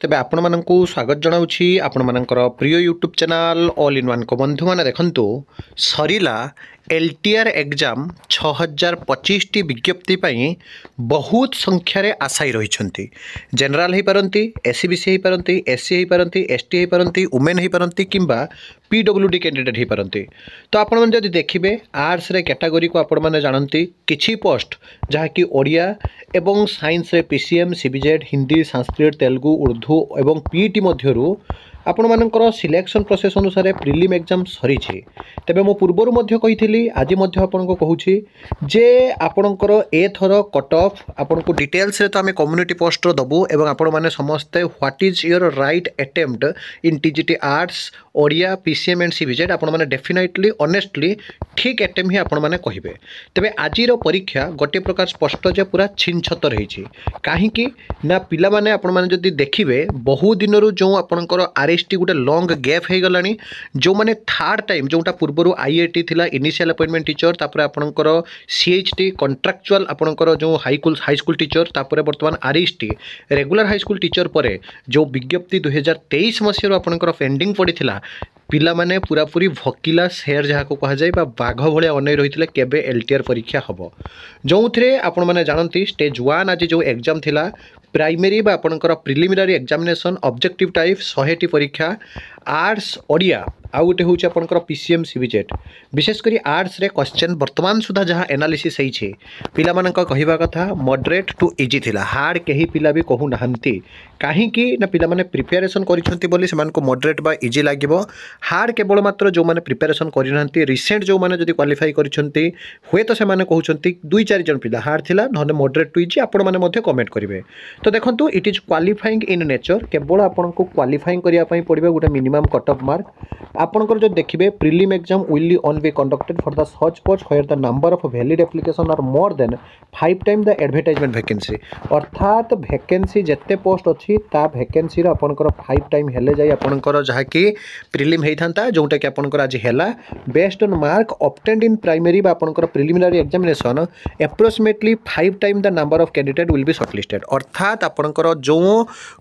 तेबे आपण मानकु स्वागत जनाउछि आपण मानकर प्रिय YouTube channel all in one को बंधु माने देखंतु सरीला एलटीआर एग्जाम 6025 टी विज्ञप्ति पई बहुत संख्यार आशायी रही जनरल हो पारती एससीबीसी हो पारती एससी हो पारती एसटी हो पारती वुमेन हो पारती किंबा पीडब्ल्यूडी कैंडिडेट हो पारती। तो आपण मैंने जब देखिए आर्ट्स रे कैटेगरी को आपण मैंने जानती किछि पोस्ट जहाँकि ओडिया एवं साइंस रे पीसीएम सीबीजेड हिंदी संस्कृत तेलुगु उर्दू एवं पीईटी मध्यरु आपण मानकर सिलेक्शन प्रोसेस अनुसार प्रिलिम एग्जाम सरी तेबे मो पूर्वर मध्य कही आज आपन को कहूँ जे आपणकर एथर कट ऑफ आपन को डिटेल्स रे तो आम कम्युनिटी पोस्ट दबू एवं आपण माने समस्ते what is your right attempt in TGT arts Odia PCM and CBZ आपण माने डेफिनेटली ऑनेस्टली ठीक अटेम्प्ट ही आपण माने कहिबे। तेबे आजिर परीक्षा गोटे प्रकार स्पष्ट जे पूरा छिन छत रही कहीं ना पिला माने आपण माने जदि देखिबे बहु दिनरु जो आपणकर आरएसटी गोटे लॉन्ग गैप हो गलानी जो माने थर्ड टाइम जोटा पूर्वर आईआईटी थिला इनिशियल अपॉइंटमेंट टीचर तापर आपणकर सीएचटी कॉन्ट्रैक्चुअल आपणकर जो हाई स्कूल टीचर तापर वर्तमान RST regular high school teacher परे जो विज्ञप्ति 2023 मसीह आपणकर पेंडिंग पड़ीथिला पिला माने पूरा पूरी भकिला शेयर जहाँ को कह जाए बाघ भाई अनै रही केबे एलटीआर परीक्षा हम जो थे आपण मैंने जानती स्टेज 1 आज जो एग्जाम थिला प्राइमरी बा आपणकर प्रिलिमिनारी एग्जामिनेशन ऑब्जेक्टिव टाइप 100 परीक्षा आर्ट्स ओडिया आउ गोटे हूँ आपंकर पीसीएम सीबीजेड विशेषकर आर्ट्स रे क्वेश्चन वर्तमान सुधा जहाँ एनालिसिस होइछे पिला मानक कहिबा कथा मॉडरेट टू इजी थिला हार्ड कहीं पिला भी कहू नाहंती कहीं ना पिला माने प्रिपरेशन करिसेंती बोली से मानको मॉडरेट बा इजी लागिबो हार्ड केवल मात्र जो माने प्रिपरेशन करिनांती रिसेंट जो माने जदी क्वालिफाई करिसेंती हुए तो से माने कहउछंती 2-4 जन पिला हार्ड थिला नहने मॉडरेट टू इजी आपण माने मध्ये कमेंट करिवे। तो देखंतु it is qualifying in nature केवल आपण को क्वालिफाइंग करिया पई पड़िबे गोटे मिनिमम कट ऑफ मार्क आपनकर जो देखिए prelim exam will only be conducted for the such post where the number of valid application are more than 5 time the advertisement vacancy अर्थात वैकेंसी जिते पोस्ट अच्छी ता वैकेंसी आपनकर 5 टाइम हेले जाई आपनकर जहाँ कि प्रिलिम होता जोटा कि आपनकर आज है based on mark obtained in primary आपनकर preliminary examination approximately 5 time the number of candidate will be shortlisted अर्थात आपनकर जो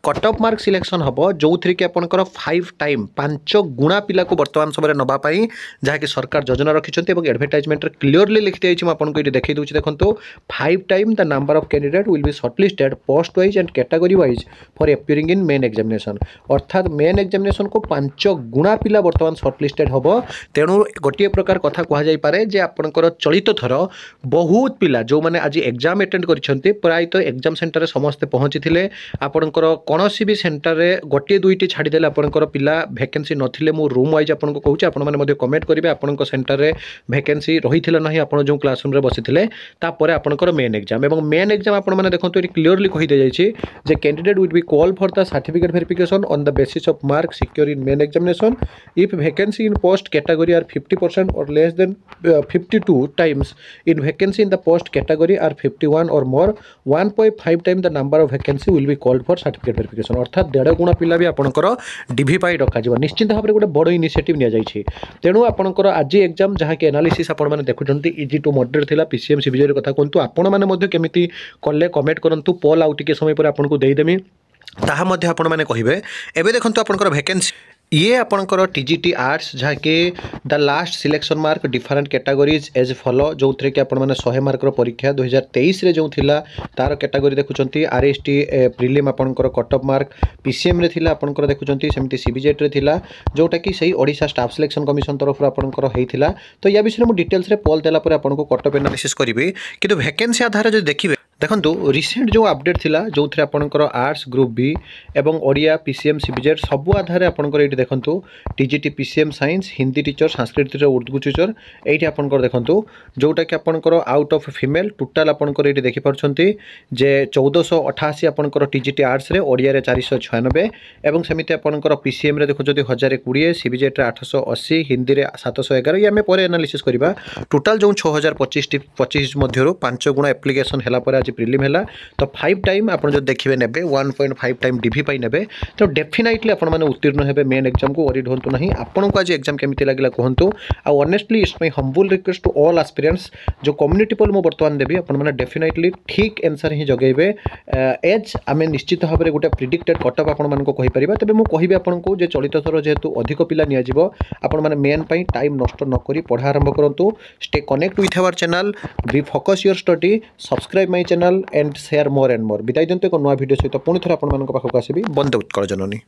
कट ऑफ मार्क सिलेक्शन हम जो थी कि आपनकर 5 टाइम 5 गुणा पिला को वर्तमान समय नवाई जहाँकि सरकार योजना रखिंट एडवर्टाइजमेंट क्लीयरली लिखी जाइए आपको ये देखी दूसरी देखो 5 time the number of candidate will be shortlisted post wise and category wise for appearing in main examination अर्थात मेन एग्जामिनेशन को 5 गुणा पिला वर्तमान शॉर्टलिस्टेड हम तेणु गोटे प्रकार कथा कहुपे जे आपंकर चलित थर बहुत पिला जो मैंने आज एग्जाम अटेंड कर प्रायतः एग्जाम सेंटर समस्ते पहुँची थे आपंकर कौन भी सेंटर में गोटे दुईटी छाड़देले आपंकर पिला वैकेंसी नथिले मु रूम वाइज आपको कहूँ आपने कमेंट करेंगे आपंक सेंटर में वैकेंसी रही ना आप जो क्लासरूम में बसी तापर आपंकर मेन एग्जाम और मेन एग्जाम आपने देखो ये क्लीयरली कहीदि जाइए candidate will be call for the certificate verification on the basis of mark secure in main examination if vacancy in post category are 50% or less than 52 times in vacancy in the post category are 51 or more 1.5 time the number of vacancy will be called for certificate verification अर्थात 1.5 गुणा पिला भी आपंकर DV पाई रखा निश्चित भाव में गोटे बड़ इनिशिएटिव नि जाइए तेणु आपंकर आज एग्जाम जहाँ कि एनालिसिस आपण मैंने देखुं इजी टू मॉडरेट थिला पीसीएम सीबीजेड कथा कहतु आपण मैंने केमिति कले कमेंट करूँ पोल आउ टिके समय पर आपको देदेमी ताहा मध्य आपण मैंने कहे एवं देखो आपंकर वैकेंसी ये आपंकर टीजीटी आर्ट्स जहाँ कि the last selection mark different categories as follow जो थे कि आपने 100 मार्क परीक्षा 2023 रे जो थिला तार कैटेगरी देखुं आरएसटी प्रिलिम आपंकर कट ऑफ मार्क पीसीएम रे थिला आपंकर देखुं सेमती सीबीजेड रे थिला जोटा कि सही ओडिशा स्टाफ सिलेक्शन कमिशन तरफ आपंकर होता तो या विषय में डिटेल्स रे पोल देला पर आपको कट ऑफ एनालिसिस करी कि वैकेंसी आधार जो देखिए देखो रिसेंट जो अपडेट थिला जो थे आपंकर आर्ट्स ग्रुप बी एवं ओडिया पीसीएम सीबीजेड सबू आधार आपंकर ये देखो TGT PCM science Hindi teacher Sanskrit teacher Urdu teacher ये आपंकर देखो जोटा कि आपंकर आउट ऑफ फीमेल टोटाल आपंकर ये देखिपुंट जे 1488 आपंकर टीजीटी आर्ट्स रे ओडिया रे 496 एवं सेमिति आपंकर पीसीएम रे देखो 1020 सीबीजेड रे 880 हिंदी रे 711 ये आम पर एनालिसिस करवा टोटाल जो 6025 मध्य 5 गुणा एप्लिकेशन है आज आज प्रिलिम है तो 5 टाइम आप जो देखिए ने 1.5 टाइम डीवी पाई ने तो डेफिनेटली आपण मैंने उत्तीर्ण हे मेन एग्जाम को वरीड होंतु नहीं आपन को आज एग्जाम केमिति लागला कहंतु आ honestly it's my humble request to all aspirants जो कम्युनिटी पोल मु वर्तमान देबी आपण मैंने डेफिनेटली ठीक आंसर ही जगेबे एज आम निश्चित भाव में गोटे प्रिडिक्टेड कटअप आपण मान को कहि परिबा तबे मु कहिबे आपण को जे चलित थर जेहेतु अधिक पिला निया जिवो आपण माने मेन पई टाइम नष्ट न करी पढ़ा आरंभ करंतु stay connect with our channel be focus your study subscribe my channel and share more and more विदाई दंते को नया वीडियो सहित पुणी थरे आपण मान पाखक आसीबी बंदे उत्कल जननी।